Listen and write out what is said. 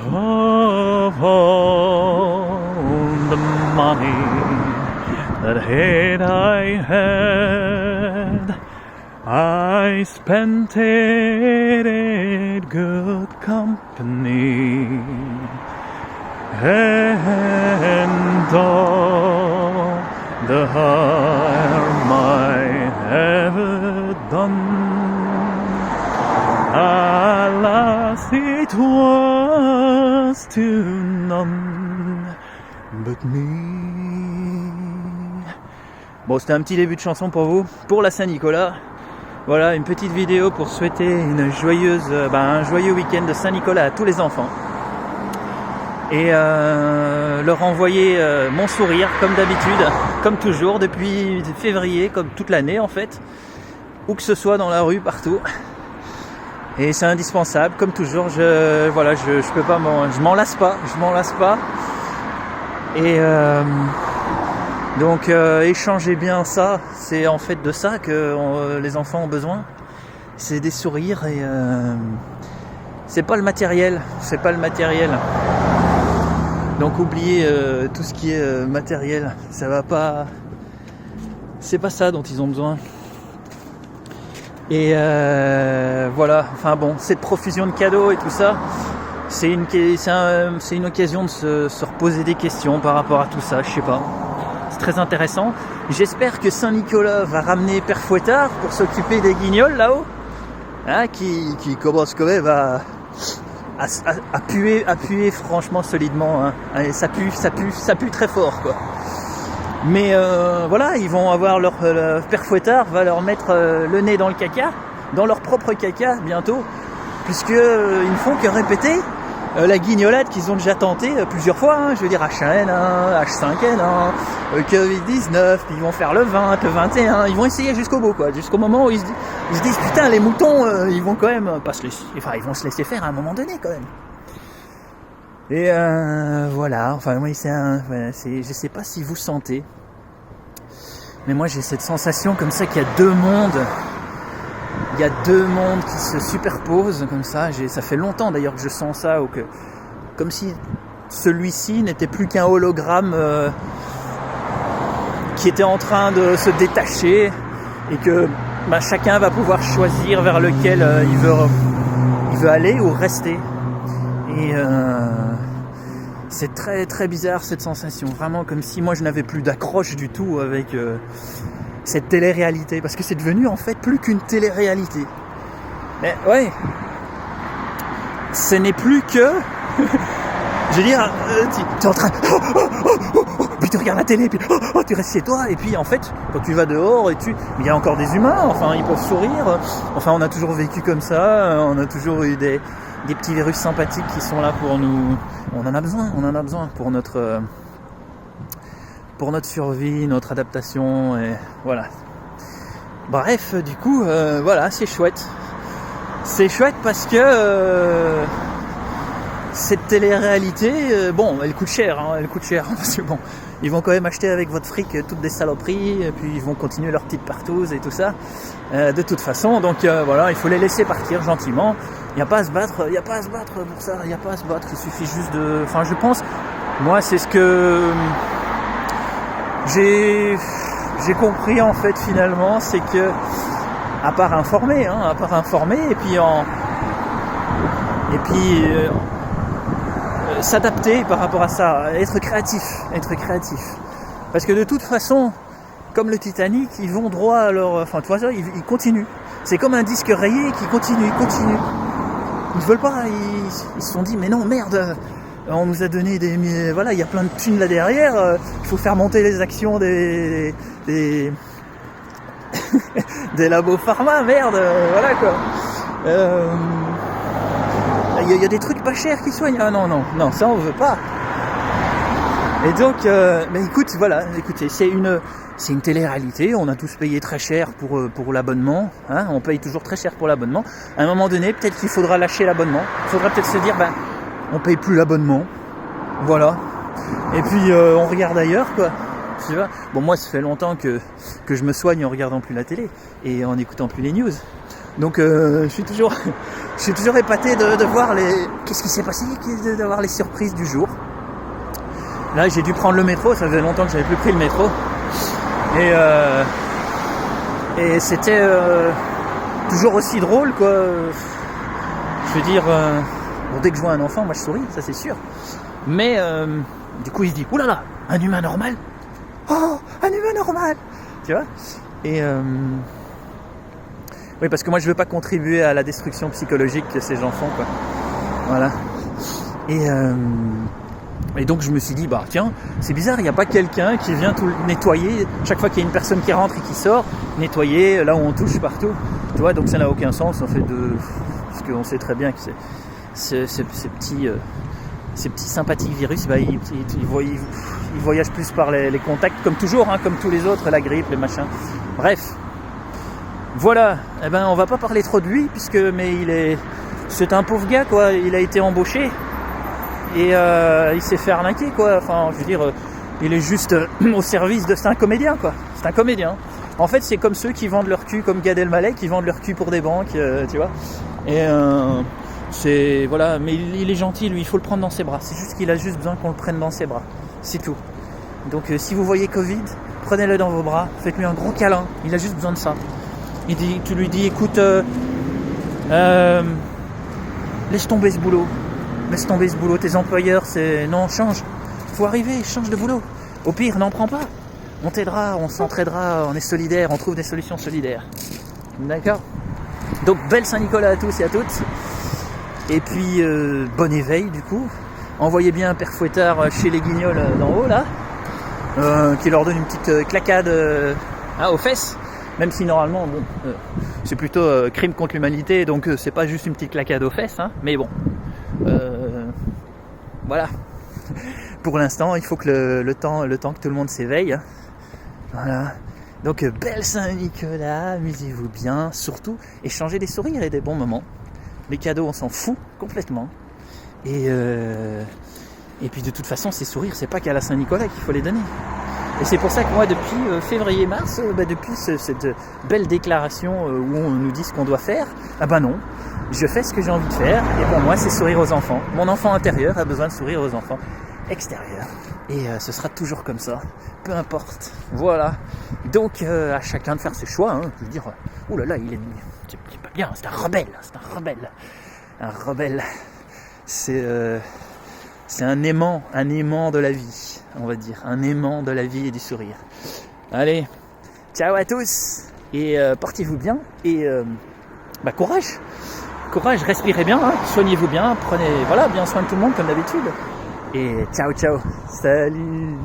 of all the money that hate I had, I spent it in good company, and all the harm I ever done, alas, it was to none but me. Bon, c'était un petit début de chanson pour vous, pour la Saint-Nicolas. Voilà, une petite vidéo pour souhaiter un joyeux week-end de Saint-Nicolas à tous les enfants. Et leur envoyer mon sourire, comme d'habitude, comme toujours, depuis février, comme toute l'année en fait. Où que ce soit dans la rue, partout. Et c'est indispensable, comme toujours, je peux pas, je m'en lasse pas. Et donc échangez bien ça, c'est en fait de ça que les enfants ont besoin. C'est des sourires et c'est pas le matériel. Donc oubliez tout ce qui est matériel, ça va pas. C'est pas ça dont ils ont besoin. Et voilà, enfin bon, cette profusion de cadeaux et tout ça, c'est une occasion de se reposer des questions par rapport à tout ça, je sais pas. C'est très intéressant. J'espère que Saint-Nicolas va ramener Père Fouettard pour s'occuper des guignols là-haut, hein, qui commence quand même à puer franchement solidement, hein. Et ça pue très fort quoi. Mais voilà, ils vont avoir leur Père Fouettard va leur mettre le nez dans le caca, dans leur propre caca bientôt, puisque ils ne font que répéter la guignolade qu'ils ont déjà tenté plusieurs fois, hein. Je veux dire H1N1, H5N1, Covid-19, puis ils vont faire le 20, le 21, ils vont essayer jusqu'au bout quoi, jusqu'au moment où ils se disent putain les moutons, ils vont quand même pas se laisser, enfin ils vont se laisser faire à un moment donné quand même. Et voilà, enfin oui, je sais pas si vous sentez, mais moi j'ai cette sensation comme ça qu'il y a deux mondes. Il y a deux mondes qui se superposent comme ça. Ça fait longtemps d'ailleurs que je sens ça, comme si celui-ci n'était plus qu'un hologramme qui était en train de se détacher et que chacun va pouvoir choisir vers lequel il veut aller ou rester. Et c'est très très bizarre cette sensation, vraiment comme si moi je n'avais plus d'accroche du tout avec cette télé-réalité, parce que c'est devenu en fait plus qu'une télé-réalité. Mais ouais, ce n'est plus que, je veux dire, tu es en train, puis tu regardes la télé, puis tu restes chez toi, et puis en fait, quand tu vas dehors, il y a encore des humains, enfin ils peuvent sourire, enfin on a toujours vécu comme ça, on a toujours eu des petits virus sympathiques qui sont là pour nous, on en a besoin pour notre survie, notre adaptation, et voilà. Bref, du coup, voilà, c'est chouette. C'est chouette parce que cette télé-réalité, elle coûte cher, parce que bon, ils vont quand même acheter avec votre fric toutes des saloperies, et puis ils vont continuer leur petite partouze et tout ça, de toute façon, donc voilà, il faut les laisser partir gentiment. Il n'y a pas à se battre pour ça, il suffit juste de... Enfin, je pense, moi, c'est ce que j'ai compris en fait finalement, c'est que à part informer et puis s'adapter par rapport à ça, être créatif, parce que de toute façon, comme le Titanic, ils vont droit à leur, enfin tu vois ça, ils continuent. C'est comme un disque rayé qui continue. Ils veulent pas, ils se sont dit mais non merde. On nous a donné voilà, il y a plein de thunes là derrière, il faut faire monter les actions des labos pharma, merde, voilà quoi. Il y a des trucs pas chers qui soignent. Ah non, ça on veut pas. Et donc, mais écoutez, c'est une télé-réalité, on a tous payé très cher pour l'abonnement, hein, on paye toujours très cher pour l'abonnement. À un moment donné, peut-être qu'il faudra lâcher l'abonnement, il faudra peut-être se dire, on paye plus l'abonnement, voilà, et puis on regarde ailleurs quoi, tu vois. Bon, moi ça fait longtemps que je me soigne en regardant plus la télé et en écoutant plus les news, donc je suis toujours je suis toujours épaté de voir qu'est-ce qui s'est passé, d'avoir les surprises du jour. Là, j'ai dû prendre le métro, ça faisait longtemps que j'avais plus pris le métro. Et c'était toujours aussi drôle, quoi. Je veux dire, bon, dès que je vois un enfant, moi je souris, ça c'est sûr. Mais du coup, il se dit, oulala, là là, un humain normal. Oh, un humain normal. Tu vois. Et oui, parce que moi je veux pas contribuer à la destruction psychologique que ces gens font, quoi. Voilà. Et donc je me suis dit, bah tiens, c'est bizarre, il n'y a pas quelqu'un qui vient tout nettoyer, chaque fois qu'il y a une personne qui rentre et qui sort, nettoyer là où on touche partout. Tu vois, donc ça n'a aucun sens en fait, parce qu'on sait très bien que ces petits sympathiques virus, bah, ils voyagent plus par les contacts, comme toujours, hein, comme tous les autres, la grippe, les machins. Bref, voilà. Eh ben, on va pas parler trop de lui, c'est un pauvre gars, quoi. Il a été embauché et il s'est fait arnaquer, quoi. Enfin, je veux dire, il est juste au service c'est un comédien, quoi. C'est un comédien. En fait, c'est comme ceux qui vendent leur cul, comme Gad Elmaleh, qui vendent leur cul pour des banques, tu vois. Et voilà, mais il est gentil, lui, il faut le prendre dans ses bras. C'est juste qu'il a juste besoin qu'on le prenne dans ses bras. C'est tout. Donc si vous voyez Covid, prenez-le dans vos bras, faites-lui un gros câlin. Il a juste besoin de ça. Tu lui dis, écoute, laisse tomber ce boulot. Laisse tomber ce boulot. Tes employeurs, non, change. Faut arriver, change de boulot. Au pire, n'en prends pas. On t'aidera, on s'entraidera, on est solidaires, on trouve des solutions solidaires. D'accord ? Donc, belle Saint-Nicolas à tous et à toutes. Et puis, bon éveil du coup. Envoyez bien un père Fouettard chez les guignols d'en haut là, qui leur donne une petite claquade aux fesses. Même si normalement, bon, c'est plutôt crime contre l'humanité, donc c'est pas juste une petite claquade aux fesses, hein, mais bon. Voilà. Pour l'instant, il faut que le temps que tout le monde s'éveille. Hein. Voilà. Donc, belle Saint-Nicolas, amusez-vous bien, surtout, échangez des sourires et des bons moments. Les cadeaux, on s'en fout complètement. Et puis de toute façon, ces sourires, c'est pas qu'à la Saint-Nicolas qu'il faut les donner. Et c'est pour ça que moi, depuis février-mars, depuis cette belle déclaration où on nous dit ce qu'on doit faire, ah ben non, je fais ce que j'ai envie de faire. Et pour moi, c'est sourire aux enfants. Mon enfant intérieur a besoin de sourire aux enfants extérieurs. Et ce sera toujours comme ça, peu importe. Voilà. Donc à chacun de faire ses choix. Hein. Je veux dire, oulala, c'est pas bien, c'est un rebelle. Un rebelle. C'est un aimant de la vie, on va dire. Un aimant de la vie et du sourire. Allez, ciao à tous. Et portez-vous bien. Et courage. Courage, respirez bien, hein. Soignez-vous bien. Prenez bien soin de tout le monde comme d'habitude. Et ciao. Salut.